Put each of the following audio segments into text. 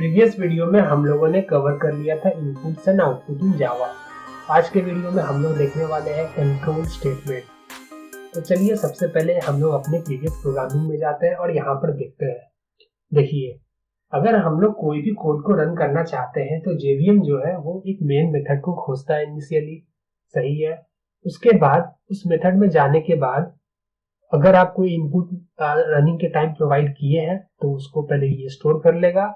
Previous video में हम लोगों ने कवर कर लिया था इनपुट्स एंड आउटपुट इन जावा। आज के वीडियो में हम लोग देखने वाले हैं कंट्रोल स्टेटमेंट। तो चलिए सबसे पहले हम लोग अपने प्रीवियस प्रोग्रामिंग में जाते हैं और यहाँ पर देखते हैं। देखिए, अगर हम लोग कोई भी कोड को रन करना चाहते हैं तो JVM जो है वो एक मेन मेथड को खोजता है इनिशियली, सही है। उसके बाद उस मेथड में जाने के बाद अगर आप कोई इनपुट रनिंग के टाइम प्रोवाइड किए हैं तो उसको पहले ये स्टोर कर लेगा।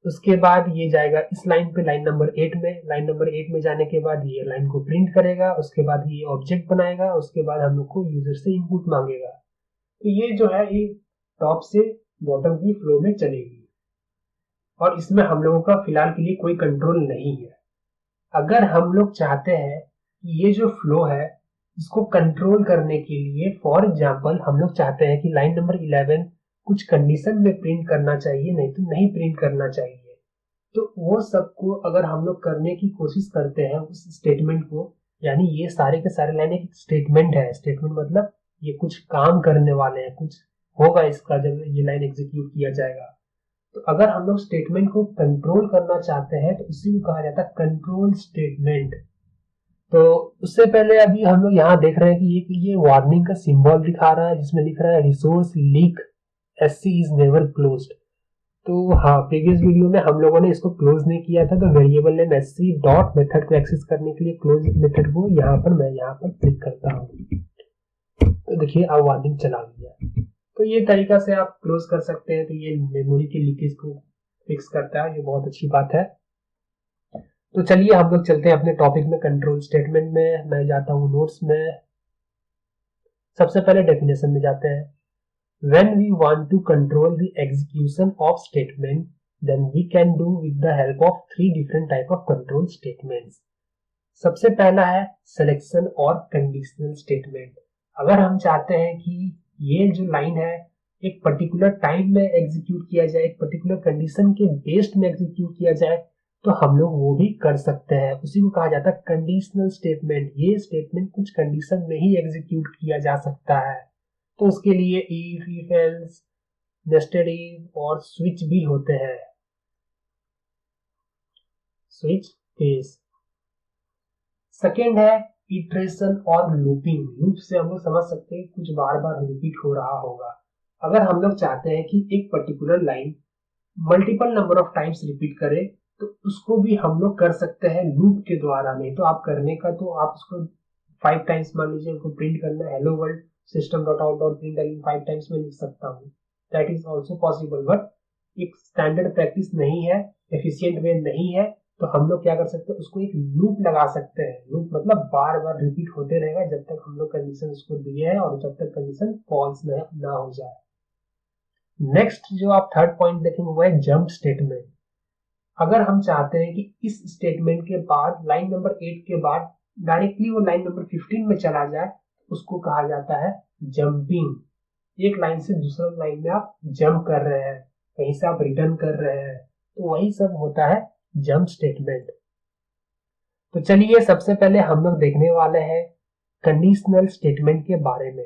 उसके बाद ये जाएगा इस लाइन पे, लाइन नंबर 8 में। लाइन नंबर 8 में जाने के बाद ये लाइन को प्रिंट करेगा। उसके बाद ये ऑब्जेक्ट बनाएगा। उसके बाद हम लोग को यूजर से इनपुट मांगेगा। तो ये जो है ये टॉप से बॉटम की फ्लो में चलेगी और इसमें हम लोगों का फिलहाल के लिए कोई कंट्रोल नहीं है। अगर हम लोग चाहते हैं कि ये जो फ्लो है इसको कंट्रोल करने के लिए, फॉर एग्जांपल हम लोग चाहते हैं कि लाइन नंबर 11 कुछ कंडीशन में प्रिंट करना चाहिए, नहीं तो नहीं प्रिंट करना चाहिए, तो वो सबको अगर हम लोग करने की कोशिश करते हैं उस स्टेटमेंट को, यानी ये सारे के सारे लाइन एक स्टेटमेंट है। स्टेटमेंट मतलब ये कुछ काम करने वाले हैं, कुछ होगा इसका जब ये लाइन एग्जीक्यूट किया जाएगा। तो अगर हम लोग स्टेटमेंट को कंट्रोल करना चाहते हैं तो इसी को कहा जाता है कंट्रोल स्टेटमेंट। तो उससे पहले अभी हम लोग यहाँ देख रहे हैं कि ये वार्निंग का सिंबल दिखा रहा है जिसमें लिख रहा है resource leak SC is never closed. तो हाँ, प्रीवियस वीडियो में हम लोगों ने इसको क्लोज नहीं किया था, तो variable name SC dot method को एक्सेस करने के लिए क्लोज मेथड को यहाँ पर मैं यहाँ पर क्लिक करता हूँ। तो देखिए अब वार्निंग चला गया। तो ये तरीका से आप क्लोज कर सकते हैं। तो ये मेमोरी के लीकेज को फिक्स करता है, ये बहुत अच्छी बात है। तो चलिए हम लोग चलते हैं अपने टॉपिक में, कंट्रोल स्टेटमेंट में। मैं जाता हूँ नोट्स में। सबसे पहले डेफिनेशन में जाते हैं। When we want to control the execution of statement, then we can do with the help of three different type of control statements. सबसे पहला है सिलेक्शन और कंडीशनल स्टेटमेंट। अगर हम चाहते हैं कि ये जो लाइन है एक पर्टिकुलर टाइम में एग्जीक्यूट किया जाए, एक पर्टिकुलर कंडीशन के बेस्ड में एग्जीक्यूट किया जाए, तो हम लोग वो भी कर सकते हैं। उसी को कहा जाता है कंडीशनल स्टेटमेंट। ये स्टेटमेंट कुछ कंडीशन में ही एग्जीक्यूट किया जा सकता है। तो उसके लिए if else, nested if और स्विच भी होते हैं, स्विच केस। सेकेंड है इटरेशन और लूपिंग। लूप से हम लोग समझ सकते हैं कुछ बार बार रिपीट हो रहा होगा। अगर हम लोग चाहते हैं कि एक particular line multiple number of times repeat करे तो उसको भी हम लोग कर सकते हैं लूप के द्वारा। नहीं तो आप करने का तो आप उसको 5 टाइम्स, मान लीजिए उनको प्रिंट करना है हेलो वर्ल्ड system.out.println 5 टाइम्स में लिख सकता हूँ, that is also possible. But एक स्टैंडर्ड प्रैक्टिस नहीं है, एफिशिएंट वे नहीं है, तो हम लोग क्या कर सकते हैं, उसको एक लूप लगा सकते हैं। लूप मतलब बार बार रिपीट होते रहेगा जब तक हम लोग कंडीशन उसको दिए हैं और जब तक कंडीशन फॉल्स ना हो जाए। नेक्स्ट जो आप थर्ड पॉइंट देखेंगे वो है जंप स्टेटमेंट। अगर हम चाहते हैं कि इस स्टेटमेंट के बाद लाइन नंबर 8 के बाद डायरेक्टली वो लाइन नंबर 15 में चला जाए, उसको कहा जाता है जंपिंग। एक लाइन से दूसरा लाइन में आप जंप कर रहे हैं, कहीं से आप रिटर्न कर रहे हैं, तो वही सब होता है जंप स्टेटमेंट। तो चलिए सबसे पहले हम लोग देखने वाले हैं कंडीशनल स्टेटमेंट के बारे में।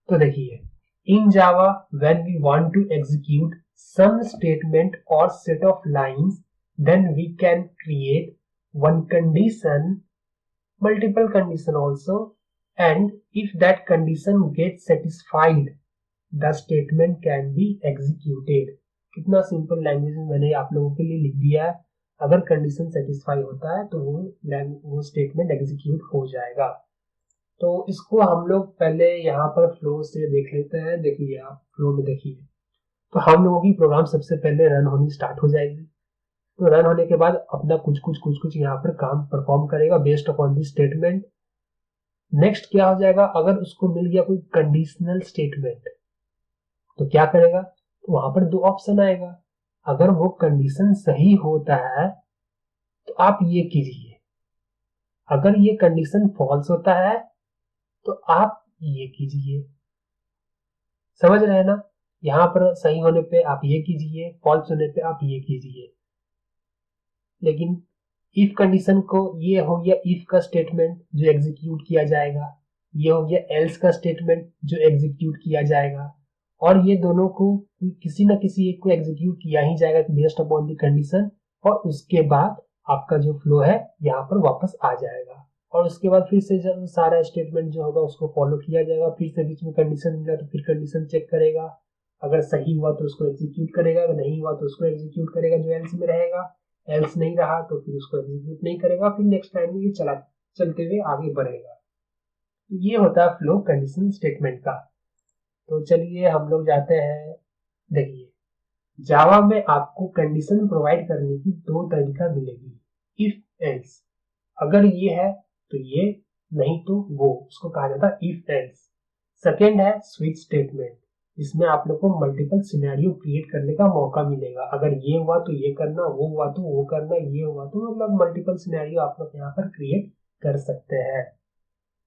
तो देखिए, in Java when we want to execute some statement और set of lines, then we can create one condition, multiple condition also, and if that condition gets satisfied the statement can be executed। कितना simple language में मैंने आप लोगों के लिए लिख दिया है। अगर कंडीशन सेटिस्फाई होता है तो वो स्टेटमेंट एग्जीक्यूट हो जाएगा। तो इसको हम लोग पहले यहाँ पर फ्लो से देख लेते हैं। देखिए आप फ्लो में देखिए, तो हम लोगों की प्रोग्राम सबसे पहले रन होनी स्टार्ट हो जाएगी। तो रन होने के बाद अपना कुछ यहाँ पर काम परफॉर्म करेगा based upon the statement. Next क्या हो जाएगा, अगर उसको मिल गया कोई कंडीशनल स्टेटमेंट तो क्या करेगा, तो वहां पर 2 ऑप्शन आएगा। अगर वो कंडीशन सही होता है तो आप ये कीजिए, अगर ये कंडीशन फॉल्स होता है तो आप ये कीजिए। समझ रहे हैं ना, यहाँ पर सही होने पे आप ये कीजिए, फॉल्स होने पे आप ये कीजिए। लेकिन इफ कंडीशन को, ये हो गया इफ का स्टेटमेंट जो एग्जीक्यूट किया जाएगा, ये हो गया एल्स का स्टेटमेंट जो एग्जीक्यूट किया जाएगा, और ये दोनों को किसी ना किसी एक को एग्जीक्यूट किया ही जाएगा बेस्ड अपॉन द कंडीशन, और उसके बाद आपका जो फ्लो है यहाँ पर वापस आ जाएगा, और उसके बाद फिर से जब सारा स्टेटमेंट जो होगा उसको फॉलो किया जाएगा। फिर से बीच में कंडीशन मिला तो फिर कंडीशन चेक करेगा, अगर सही हुआ तो उसको एग्जीक्यूट करेगा, अगर नहीं हुआ तो उसको एग्जीक्यूट करेगा जो एल्स में रहेगा, एल्स नहीं रहा तो फिर उसको एग्जीक्यूट नहीं करेगा, फिर नेक्स्ट टाइम में ये चलते हुए आगे बढ़ेगा। तो ये होता है फ्लो कंडीशन स्टेटमेंट का। तो चलिए हम लोग जाते हैं। देखिए, जावा में आपको कंडीशन प्रोवाइड करने की दो तरीका मिलेगी, इफ एल्स। अगर ये है तो ये, नहीं तो वो, उसको कहा जाता है इफ एल्स। सेकेंड है स्विच स्टेटमेंट, इसमें आप लोग को मल्टीपल सिनेरियो क्रिएट करने का मौका मिलेगा। अगर ये हुआ तो ये करना, वो हुआ तो वो करना, ये हुआ तो, मतलब मल्टीपल सिनेरियो आप लोग यहाँ पर क्रिएट कर सकते हैं।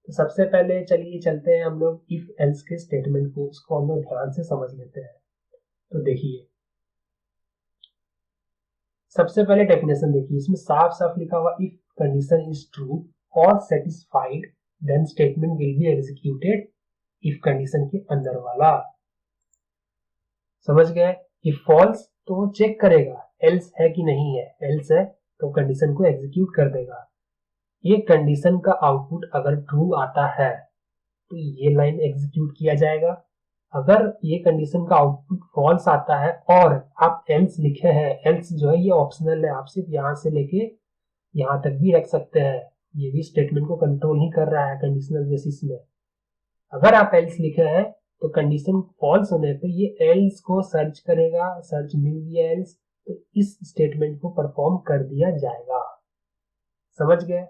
तो सबसे पहले चलिए चलते हैं हम लोग इफ एल्स के स्टेटमेंट को, उसको हम लोग ध्यान से समझ लेते हैं। तो देखिए, सबसे पहले डेफिनेशन देखिए, इसमें साफ साफ लिखा हुआ इफ कंडीशन इज ट्रू और satisfied then statement will be executed. If condition के अंदर वाला, समझ गए। इफ फॉल्स तो वो चेक करेगा एल्स है कि नहीं है, एल्स है तो कंडीशन को एग्जीक्यूट कर देगा। ये कंडीशन का आउटपुट अगर ट्रू आता है तो ये लाइन एग्जीक्यूट किया जाएगा। अगर ये कंडीशन का आउटपुट फॉल्स आता है और आप एल्स लिखे हैं, एल्स जो है ये ऑप्शनल है, आप सिर्फ यहाँ से लेके यहाँ तक भी रख सकते हैं, ये भी स्टेटमेंट को कंट्रोल ही कर रहा है कंडीशनल बेसिस में। अगर आप एल्स लिखे हैं तो कंडीशन फॉल्स होने पे ये एल्स को सर्च करेगा, सर्च मिल गया एल्स तो इस स्टेटमेंट को परफॉर्म कर दिया जाएगा, समझ गए।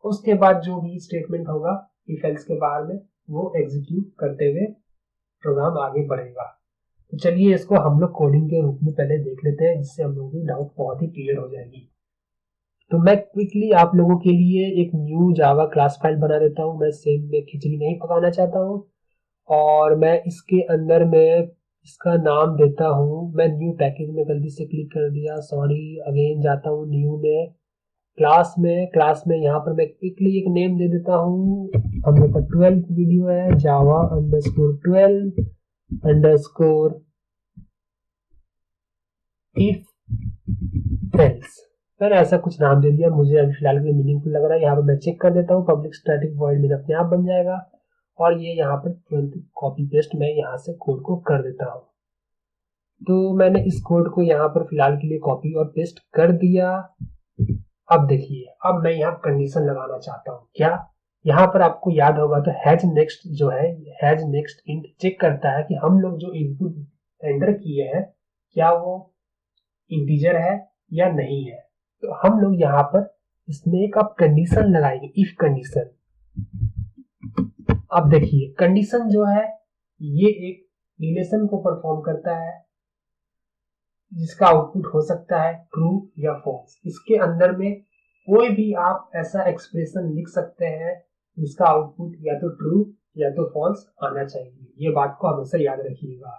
उसके बाद जो भी स्टेटमेंट होगा इफ एल्स के बाहर में, वो एग्जीक्यूट करते हुए प्रोग्राम आगे बढ़ेगा। तो चलिए इसको हम लोग कोडिंग के रूप में पहले देख लेते हैं, जिससे हम लोगों की डाउट बहुत ही क्लियर हो जाएगी। तो मैं क्विकली आप लोगों के लिए एक न्यू जावा क्लास फाइल बना देता हूँ। मैं सेम में खिचड़ी नहीं पकाना चाहता हूँ, और मैं इसके अंदर में इसका नाम देता हूँ, मैं न्यू पैकेज में गलती से क्लिक कर दिया, सॉरी। अगेन जाता हूँ न्यू में, क्लास में यहाँ पर मैं क्विकली एक नेम दे देता हूँ। हम लोग का 12th वीडियो है, जावा _12 _ इफ एल्स। मैंने ऐसा कुछ नाम दे दिया, मुझे अभी फिलहाल के लिए मीनिंगफुल लग रहा है। यहाँ पर मैं चेक कर देता हूँ, पब्लिक स्टैटिक वॉइड मेरा अपने आप बन जाएगा, और ये यहाँ पर तुरंत कॉपी पेस्ट मैं यहाँ से कोड को कर देता हूँ। तो मैंने इस कोड को यहाँ पर फिलहाल के लिए कॉपी और पेस्ट कर दिया। अब देखिए, अब मैं यहाँ कंडीशन लगाना चाहता हूँ। क्या यहाँ पर आपको याद होगा तो हैज नेक्स्ट जो है, हैज नेक्स्ट इंट चेक करता है कि हम लोग जो इनपुट एंटर किए हैं क्या वो इंटीजर है या नहीं है। तो हम लोग यहाँ पर इसमें एक अब कंडीशन लगाएंगे, इफ कंडीशन। अब देखिए, कंडीशन जो है ये एक रिलेशन को परफॉर्म करता है, जिसका आउटपुट हो सकता है ट्रू या फॉल्स। इसके अंदर में कोई भी आप ऐसा एक्सप्रेशन लिख सकते हैं जिसका आउटपुट या तो ट्रू या तो फॉल्स आना चाहिए, ये बात को हमेशा याद रखिएगा।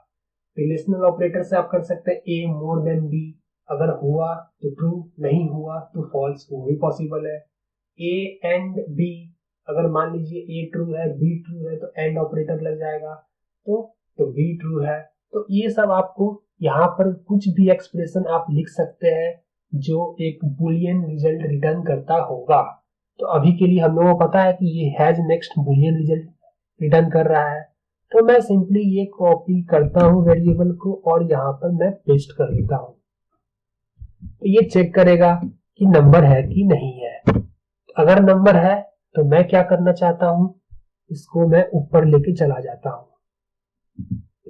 रिलेशनल ऑपरेटर से आप कर सकते हैं ए मोर देन बी, अगर हुआ तो ट्रू, नहीं हुआ तो फॉल्स, वो भी पॉसिबल है। ए एंड बी, अगर मान लीजिए ए ट्रू है बी ट्रू है तो एंड ऑपरेटर लग जाएगा, तो बी ट्रू है। तो ये सब आपको यहाँ पर कुछ भी एक्सप्रेशन आप लिख सकते हैं जो एक बुलियन रिजल्ट रिटर्न करता होगा। तो अभी के लिए हम लोगों को पता है कि ये has next Boolean result return कर रहा है, तो मैं सिंपली ये कॉपी करता हूँ वेरिएबल को और यहाँ पर मैं पेस्ट कर देता हूँ। तो ये चेक करेगा कि नंबर है कि नहीं है। अगर नंबर है तो मैं क्या करना चाहता हूँ, इसको मैं ऊपर लेके चला जाता हूँ।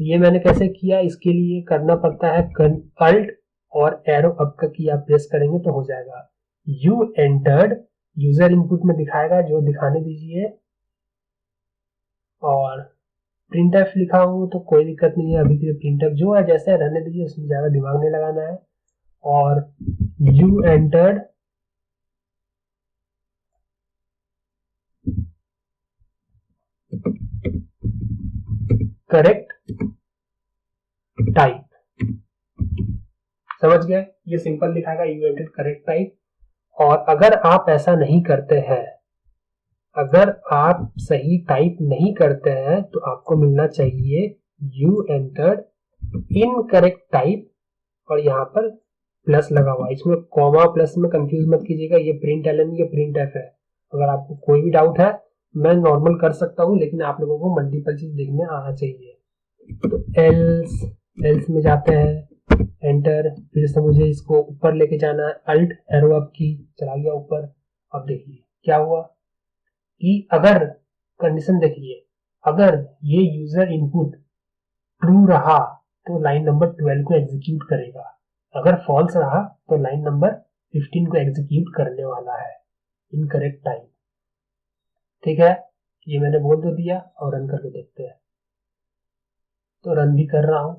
ये मैंने कैसे किया, इसके लिए करना पड़ता है अल्ट और एरो अप का की आप प्रेस करेंगे तो हो जाएगा। यू एंटर्ड, यूजर इनपुट में दिखाएगा जो दिखाने दीजिए, और प्रिंट एफ लिखा हूं तो कोई दिक्कत नहीं है, अभी के लिए प्रिंट एफ जो है जैसे रहने दीजिए, उसमें ज्यादा दिमाग नहीं लगाना है। और यू एंटर्ड करेक्ट टाइप, समझ गए। ये सिंपल दिखाएगा यू एंटर्ड करेक्ट टाइप। और अगर आप ऐसा नहीं करते हैं, अगर आप सही टाइप नहीं करते हैं तो आपको मिलना चाहिए यू एंटर्ड इनकरेक्ट टाइप और यहाँ पर प्लस लगा हुआ है, इसमें कॉमा प्लस में कंफ्यूज मत कीजिएगा, ये प्रिंट एलन ये प्रिंट एफ है। अगर आपको कोई भी डाउट है मैं नॉर्मल कर सकता हूँ, लेकिन आप लोगों को मल्टीपल चीज देखने आना चाहिए। तो एल्स में जाते हैं, एंटर, फिर से मुझे इसको ऊपर लेके जाना है, अल्ट एरो अप की, चला गया ऊपर। अब देखिए क्या हुआ कि अगर कंडीशन देखिए, अगर ये यूजर इनपुट ट्रू रहा तो लाइन नंबर 12 को एग्जीक्यूट करेगा, अगर फॉल्स रहा तो लाइन नंबर 15 को एग्जीक्यूट करने वाला है इनकरेक्ट टाइम। ठीक है, ये मैंने बोल तो दिया और रन करके देखते हैं। तो रन भी कर रहा हूं,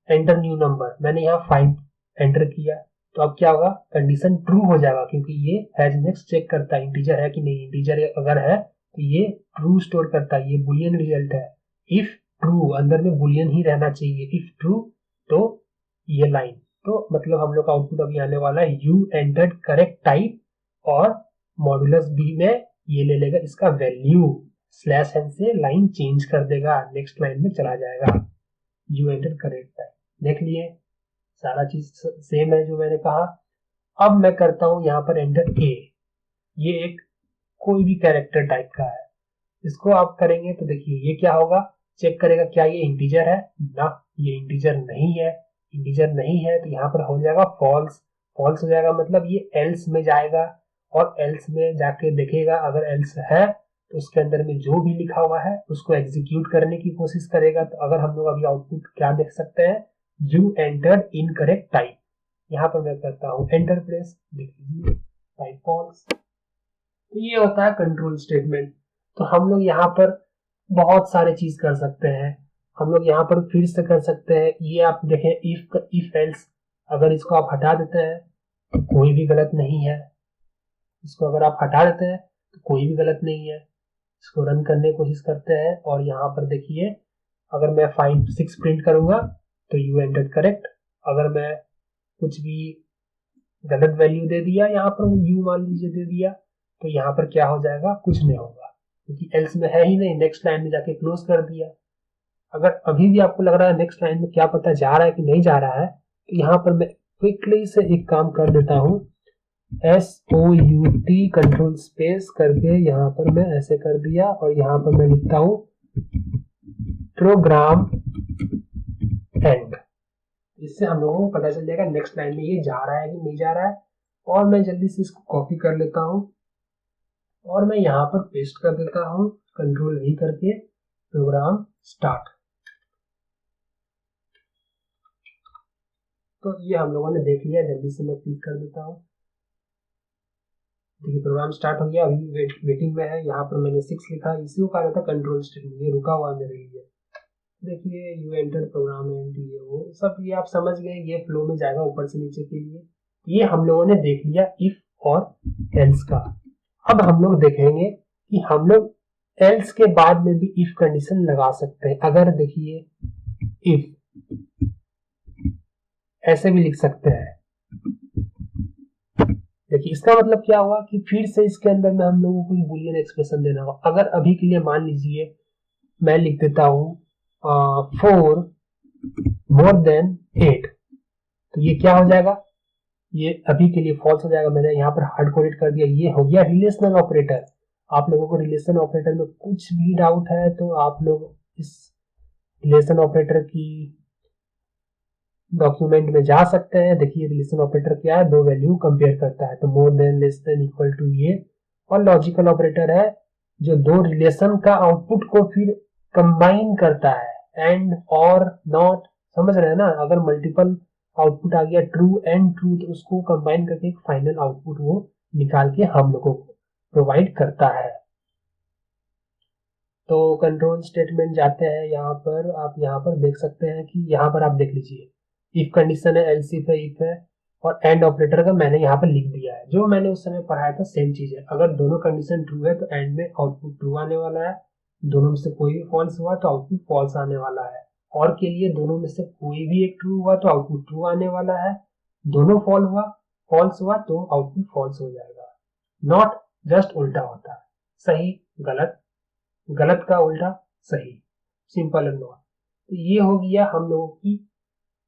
एंटर न्यू नंबर, मैंने यहाँ 5 एंटर किया, तो अब क्या होगा, कंडीशन ट्रू हो जाएगा क्योंकि ये हैज नेक्स्ट चेक करता है इंटीजर है कि नहीं, इंटीजर अगर है तो ये ट्रू स्टोर करता है, ये बुलियन रिजल्ट है। इफ ट्रू, अंदर में बुलियन ही रहना चाहिए, इफ ट्रू तो ये लाइन, तो मतलब हम लोग का आउटपुट अभी आने वाला है यू एंटर्ड करेक्ट टाइप, और मॉड्यूलस बी में ये ले लेगा इसका वैल्यू, स्लैश एन से लाइन चेंज कर देगा, नेक्स्ट लाइन में चला जाएगा। यू एंटर करेक्ट टाइप, देख लिए सारा चीज सेम है जो मैंने कहा। अब मैं करता हूं यहाँ पर एंटर ए, ये एक कोई भी कैरेक्टर टाइप का है, इसको आप करेंगे तो देखिए ये क्या होगा, चेक करेगा क्या ये इंटीजर है ना, ये इंटीजर नहीं है, इंटीजर नहीं है तो यहाँ पर हो जाएगा फॉल्स, फॉल्स हो जाएगा मतलब ये एल्स में जाएगा, और एल्स में जाके देखेगा, अगर एल्स है तो उसके अंदर में जो भी लिखा हुआ है उसको एग्जीक्यूट करने की कोशिश करेगा। तो अगर हम लोग अभी आउटपुट क्या देख सकते हैं, यू एंटर्ड इनकरेक्ट टाइप, यहाँ पर मैं करता हूँ एंटर प्रेस, देख लीजिए टाइप फॉल्स। तो ये होता है कंट्रोल स्टेटमेंट। तो हम लोग यहाँ पर बहुत सारे चीज कर सकते हैं, हम लोग यहाँ पर फिर से कर सकते हैं, ये आप देखें इफ एल्स, अगर इसको आप हटा देते हैं तो कोई भी गलत नहीं है, इसको अगर आप हटा देते हैं तो कोई भी गलत नहीं है। इसको रन करने की कोशिश करते हैं और यहाँ पर देखिए अगर मैं 5 6 प्रिंट करूंगा तो यू एंटर्ड करेक्ट, अगर मैं कुछ भी गलत वैल्यू दे दिया यहाँ पर, यू मान लीजिए दे दिया, तो यहाँ पर क्या हो जाएगा, कुछ नहीं होगा क्योंकि एल्स में है ही नहीं, नेक्स्ट लाइन में जाके क्लोज कर दिया। अगर अभी भी आपको लग रहा है नेक्स्ट लाइन में क्या पता जा रहा है कि नहीं जा रहा है, तो यहाँ पर मैं क्विकली से एक काम कर देता हूँ, SOUT कंट्रोल स्पेस करके यहाँ पर मैं ऐसे कर दिया और यहाँ पर मैं लिखता हूँ प्रोग्राम एंड, इससे हम लोगों को पता चल जाएगा नेक्स्ट लाइन में ये जा रहा है कि नहीं जा रहा है। और मैं जल्दी से इसको कॉपी कर लेता हूँ और मैं यहाँ पर पेस्ट कर देता हूँ कंट्रोल V करके, प्रोग्राम स्टार्ट। तो ये हम लोगों ने देख लिया, जल्दी से मैं क्लिक कर देता हूँ, देखिए प्रोग्राम स्टार्ट हो गया, अभी वेटिंग में है। यहाँ पर मैंने 6 लिखा, इसी को कहा जाता है कंट्रोल स्टेटमेंट, ये रुका हुआ है मेरे लिए। देखिए यू एंटर प्रोग्राम एंड ये वो सब ये आप समझ गए, ये फ्लो में जाएगा ऊपर से नीचे के लिए। ये हम लोगों ने देख लिया इफ और एल्स का। अब हम लोग देखेंगे कि हम लोग एल्स के बाद में भी इफ कंडीशन लगा सकते हैं। अगर देखिए इफ ऐसे भी लिख सकते हैं, देखिए इसका मतलब क्या हुआ कि फिर से इसके अंदर में हम लोगों को बुलियन एक्सप्रेशन देना होगा। अगर अभी के लिए मान लीजिए मैं लिख देता हूं 4 मोर देन 8, तो ये क्या हो जाएगा, ये अभी के लिए फॉल्स हो जाएगा। मैंने यहाँ पर हार्ड कोडेड कर दिया, ये हो गया रिलेशनल ऑपरेटर। आप लोगों को रिलेशन ऑपरेटर में कुछ भी डाउट है तो आप लोग इस रिलेशन ऑपरेटर की डॉक्यूमेंट में जा सकते हैं। देखिए रिलेशन ऑपरेटर क्या है, दो वैल्यू कंपेयर करता है, तो more than, less than, equal to ये। और लॉजिकल ऑपरेटर है जो दो रिलेशन का आउटपुट को फिर कंबाइन करता है, एंड, और, नॉट, समझ रहे हैं ना। अगर मल्टीपल आउटपुट आ गया ट्रू एंड ट्रू, तो उसको कंबाइन करके एक फाइनल आउटपुट वो निकाल के हम लोगों को प्रोवाइड करता है। तो कंट्रोल स्टेटमेंट जाते हैं, यहाँ पर आप यहाँ पर देख सकते हैं कि यहाँ पर आप देख लीजिए इफ कंडीशन है, एल्स इफ है, इफ है, और एंड ऑपरेटर का मैंने यहाँ पर लिख दिया है। जो मैंने उस समय पढ़ाया था सेम चीज है। अगर दोनों कंडीशन ट्रू है तो एंड में आउटपुट ट्रू आने वाला है, दोनों में से कोई भी फॉल्स हुआ तो आउटपुट फॉल्स आने वाला है। और के लिए दोनों में से कोई भी एक ट्रू हुआ तो आउटपुट ट्रू आने वाला है, दोनों फॉल्स हुआ तो आउटपुट फॉल्स हो जाएगा। नॉट जस्ट उल्टा होता है, सही गलत, गलत का उल्टा सही, सिंपल एंड नॉट। तो ये हो गया हम लोगों की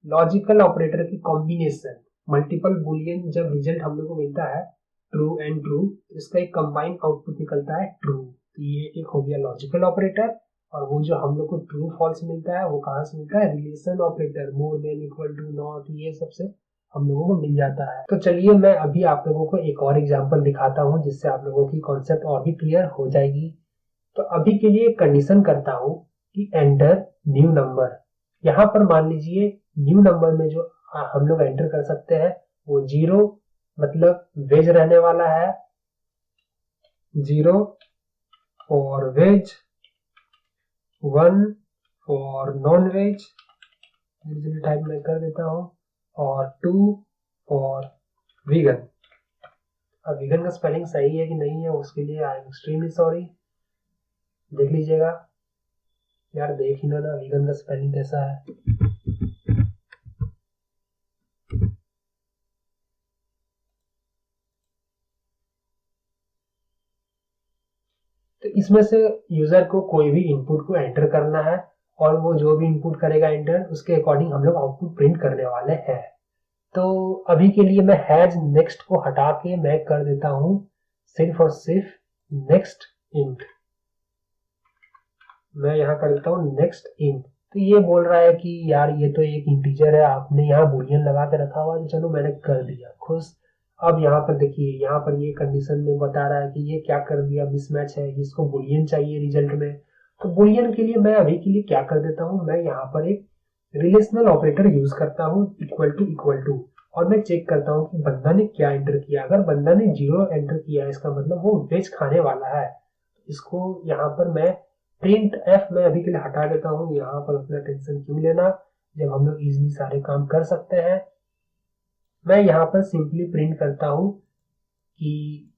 लॉजिकल ऑपरेटर की कॉम्बिनेशन। मल्टीपल बुलियन जब रिजल्ट हम लोग को मिलता है ट्रू एंड ट्रू, इसका एक कंबाइंड आउटपुट निकलता है ट्रू। तो ये एक हो गया लॉजिकल ऑपरेटर। और वो जो हम लोग को ट्रू फॉल्स मिलता है वो कहाँ से मिलता है, relation operator, more than, equal to, not, ये सबसे हम लोगों को मिल जाता है। तो चलिए मैं अभी आप लोगों को एक और एग्जांपल दिखाता हूँ जिससे आप लोगों की कॉन्सेप्ट और भी क्लियर हो जाएगी। तो अभी के लिए कंडीशन करता हूँ कि एंटर न्यू नंबर। यहाँ पर मान लीजिए न्यू नंबर में जो हम लोग एंटर कर सकते हैं वो 0 मतलब वेज रहने वाला है, 0 for veg, 1 for non veg, type में कर देता हूँ, और 2 फॉर वीगन। अब वीगन का स्पेलिंग सही है कि नहीं है उसके लिए आई एम एक्सट्रीमली सॉरी, देख लीजिएगा यार, देख ही ना वीगन का स्पेलिंग कैसा है। तो इसमें से यूजर को कोई भी इनपुट को एंटर करना है और वो जो भी इनपुट करेगा एंटर उसके अकॉर्डिंग हम लोग आउटपुट प्रिंट करने वाले हैं। तो अभी के लिए मैं हैज नेक्स्ट को हटा के मैं कर देता हूं सिर्फ और सिर्फ नेक्स्ट इंट। मैं यहाँ कर देता हूँ नेक्स्ट इंट। तो ये बोल रहा है कि यार ये तो एक इंटीजर है, आपने यहाँ बुलियन लगा के रखा हुआ है, तो चलो मैंने कर दिया खुश। अब यहाँ पर देखिए, यहाँ पर ये कंडीशन में बता रहा है कि ये क्या कर दिया, मिसमैच है, इसको बुलियन चाहिए रिजल्ट में। तो बुलियन के लिए मैं अभी के लिए क्या कर देता हूँ, मैं यहाँ पर एक रिलेशनल ऑपरेटर यूज करता हूँ इक्वल टू, और मैं चेक करता हूँ कि बंदा ने क्या एंटर किया। अगर बंदा ने 0 एंटर किया इसका मतलब वो वेज खाने वाला है। इसको यहाँ पर मैं प्रिंट एफ में अभी के लिए हटा देता हूँ, यहाँ पर उतना टेंशन क्यों लेना जब हम लोग इजिली सारे काम कर सकते हैं। मैं यहाँ पर सिंपली प्रिंट करता हूँ कि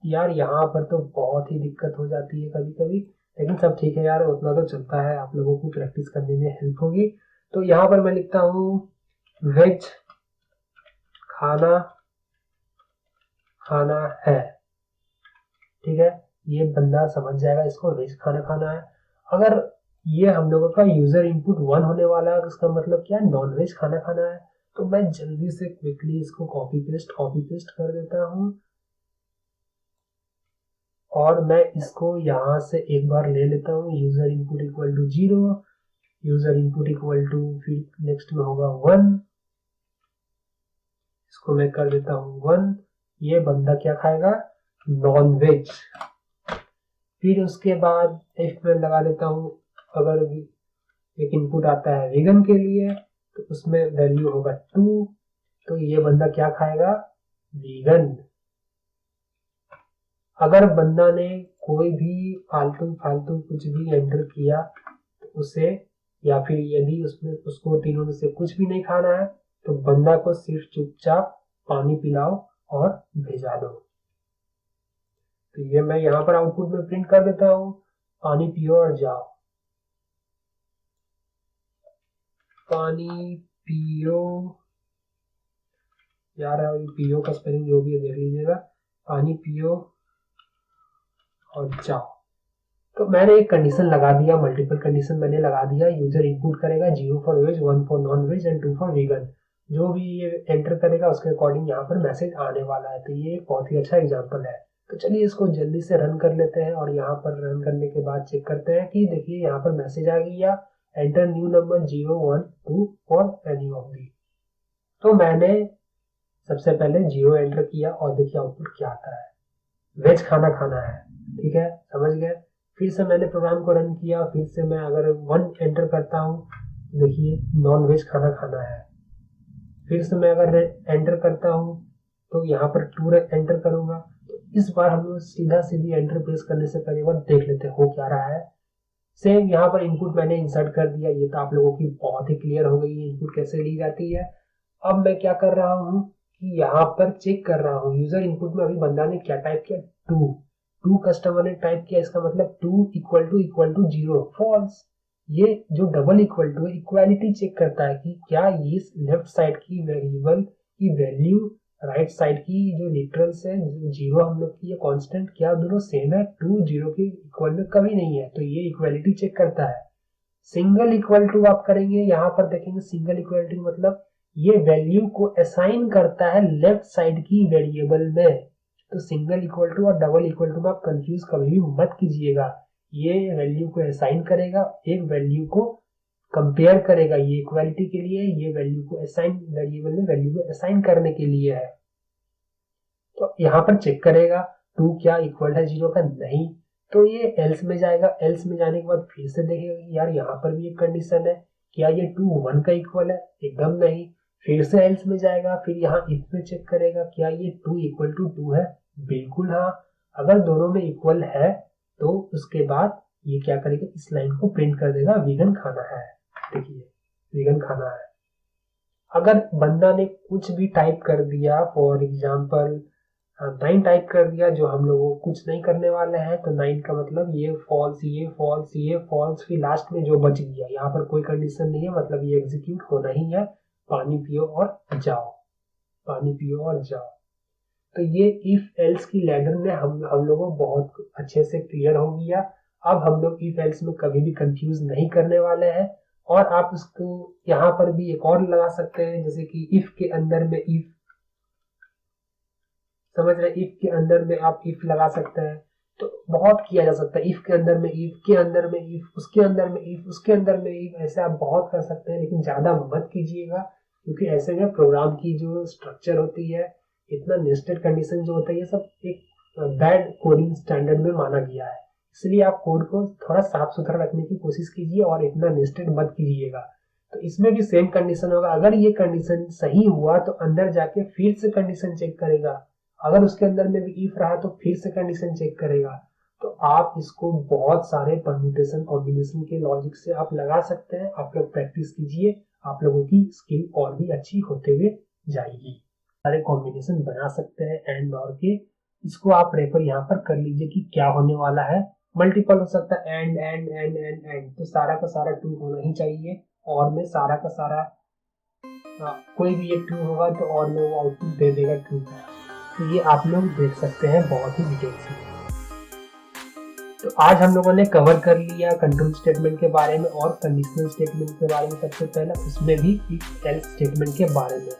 यार यहाँ पर तो बहुत ही दिक्कत हो जाती है कभी कभी, लेकिन सब ठीक है यार, उतना तो चलता है, आप लोगों को प्रैक्टिस करने में हेल्प होगी। तो यहाँ पर मैं लिखता हूँ वेज खाना खाना है, ठीक है, ये बंदा समझ जाएगा इसको वेज खाना खाना है। अगर ये हम लोगों का यूजर इनपुट 1 होने वाला है, इसका मतलब क्या, नॉन वेज खाना खाना है। तो मैं जल्दी से क्विकली इसको कॉपी पेस्ट कर देता हूँ, और मैं इसको यहाँ से एक बार ले लेता हूँ, user input equal to 0, user input equal to, फिर नेक्स्ट में होगा 1, इसको मैं कर देता हूँ 1। ये बंदा क्या खाएगा, नॉन वेज। फिर उसके बाद इफ में लगा देता हूँ, अगर एक इनपुट आता है वेगन के लिए तो उसमें वैल्यू होगा 2, तो ये बंदा क्या खाएगा, वीगन। अगर बंदा ने कोई भी फालतू फालतू कुछ भी एंटर किया तो उसे, या फिर यदि उसमें उसको तीनों में से कुछ भी नहीं खाना है तो बंदा को सिर्फ चुपचाप पानी पिलाओ और भेजा दो। तो ये मैं यहाँ पर आउटपुट में प्रिंट कर देता हूँ, पानी पियो और जाओ, पानी पियो यार, पियो का स्पेलिंग जो भी है देख लीजिएगा, पानी पियो और जाओ। तो मैंने एक कंडीशन लगा दिया, मल्टीपल कंडीशन मैंने लगा दिया, यूजर इनपुट करेगा 0 for veg, 1 for non veg and 2 for vegan. जो भी ये एंटर करेगा उसके अकॉर्डिंग यहाँ पर मैसेज आने वाला है। तो ये एक बहुत ही अच्छा एग्जांपल है। तो चलिए इसको जल्दी से रन कर लेते हैं, और यहाँ पर रन करने के बाद चेक करते हैं कि देखिए यहाँ पर मैसेज आ गया, enter new number 0, 1, 2 for any of the. तो मैंने सबसे पहले 0 एंटर किया और देखिए आउटपुट क्या आता है, वेज खाना खाना है, ठीक है, समझ गए। फिर से मैंने प्रोग्राम को रन किया, फिर से मैं अगर 1 एंटर करता हूँ, देखिए नॉन वेज खाना खाना है। फिर से मैं अगर एंटर करता हूँ तो यहाँ पर 2 एंटर करूंगा। तो इस बार हम लोग सीधा सीधी एंटर प्रेस करने से पहले एक बार देख लेते हो क्या रहा है। सेम यहाँ पर इनपुट मैंने इंसर्ट कर दिया, ये तो आप लोगों की बहुत ही क्लियर हो गई है इनपुट कैसे ली जाती है। अब मैं क्या कर रहा हूँ कि यहाँ पर चेक कर रहा हूँ यूजर इनपुट में अभी बंदा ने क्या टाइप किया, 2 कस्टमर ने टाइप किया, इसका मतलब 2 इक्वल टू 0 फॉल्स। ये जो डबल इक्वल टू है इक्वालिटी चेक करता है कि क्या ये लेफ्ट साइड की वेरिएबल की वैल्यू राइट साइड की जो लिटरल से 0 हम लोग की कांस्टेंट, क्या दोनों सेम है, 2 0 के इक्वल में कभी नहीं है। तो ये इक्वालिटी चेक करता है। सिंगल इक्वल टू आप करेंगे, यहाँ पर देखेंगे सिंगल इक्वल टू मतलब ये वैल्यू को असाइन करता है लेफ्ट साइड की वेरिएबल में। तो सिंगल इक्वल टू और डबल इक्वल टू में आप कंफ्यूज कभी भी मत कीजिएगा। ये वैल्यू को असाइन करेगा, एक वैल्यू को कंपेयर करेगा, ये इक्वालिटी के लिए, ये वैल्यू को असाइन, वेरिएबल में वैल्यू को असाइन करने के लिए है। तो यहाँ पर चेक करेगा 2 क्या इक्वल है 0 का, नहीं, तो ये एल्स में जाएगा। एल्स में जाने के बाद फिर से देखेगा कि यार यहाँ पर भी एक कंडीशन है, क्या ये 2 1 का इक्वल है, एकदम नहीं। फिर से एल्स में जाएगा, फिर यहाँ इफ में चेक करेगा क्या ये 2 इक्वल टू 2 है, बिल्कुल हाँ। अगर दोनों में इक्वल है तो उसके बाद ये क्या करेगा, इस लाइन को प्रिंट कर देगा, वीगन खाना है। देखिए वीगन खाना है। अगर बंदा ने कुछ भी टाइप कर दिया, फॉर एग्जाम्पल 9 टाइप कर दिया, जो हम लोग कुछ नहीं करने वाले हैं, तो 9 का मतलब ये फॉल्स, ये फॉल्स, ये फॉल्स, फिर लास्ट में जो बच गया, यहाँ पर कोई कंडीशन नहीं है, मतलब ये एग्जीक्यूट होना ही है। पानी पियो और जाओ, पानी पियो और जाओ। तो ये इफ एल्स की लैडर में हम लोगों को बहुत अच्छे से क्लियर हो गया। अब हम लोग इफ एल्स में कभी भी कंफ्यूज नहीं करने वाले हैं। और आप इसको यहाँ पर भी एक और लगा सकते हैं, जैसे कि इफ के अंदर में इफ, समझ रहे, इफ के अंदर में आप इफ लगा सकते हैं। तो बहुत किया जा सकता है, इफ के अंदर में इफ, के अंदर में इफ, उसके अंदर में इफ, उसके अंदर में इफ, ऐसे आप बहुत कर सकते हैं, लेकिन ज्यादा मत कीजिएगा, क्योंकि ऐसे में प्रोग्राम की जो स्ट्रक्चर होती है, इतना नेस्टेड कंडीशन जो होता है, ये सब एक बैड कोडिंग स्टैंडर्ड में माना गया है। इसलिए आप कोड को थोड़ा साफ सुथरा रखने की कोशिश कीजिए और इतना नेस्टेड मत कीजिएगा। तो इसमें भी सेम कंडीशन होगा। अगर ये कंडीशन सही हुआ तो अंदर जाके फिर से कंडीशन चेक करेगा, अगर उसके अंदर में भी इफ रहा तो फिर से कंडीशन चेक करेगा। तो आप इसको बहुत सारे परम्यूटेशन कॉम्बिनेशन के लॉजिक से आप लगा सकते हैं। आप लोग प्रैक्टिस कीजिए, आप लोगों की स्किल और भी अच्छी होते हुए जाएगी। सारे कॉम्बिनेशन बना सकते हैं एंड और के। इसको आप रेफर यहाँ पर कर लीजिए कि क्या होने वाला है। मल्टीपल हो सकता है, and and and and and, तो सारा का सारा ट्रू होना ही चाहिए। और में सारा का सारा कोई भी एक ट्रू होगा तो और में वो आउटपुट दे देगा ट्रू का। तो ये आप लोग देख सकते हैं बहुत ही डिटेल से। तो आज हम लोगों ने कवर कर लिया कंट्रोल स्टेटमेंट के बारे में और कंडीशनल स्टेटमेंट के बारे में सबसे पहले, उसमें भी इफ एल्स स्टेटमेंट के बारे में।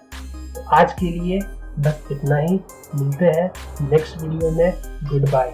तो आज के लिए बस इतना ही, मिलते हैं नेक्स्ट वीडियो में। Good bye.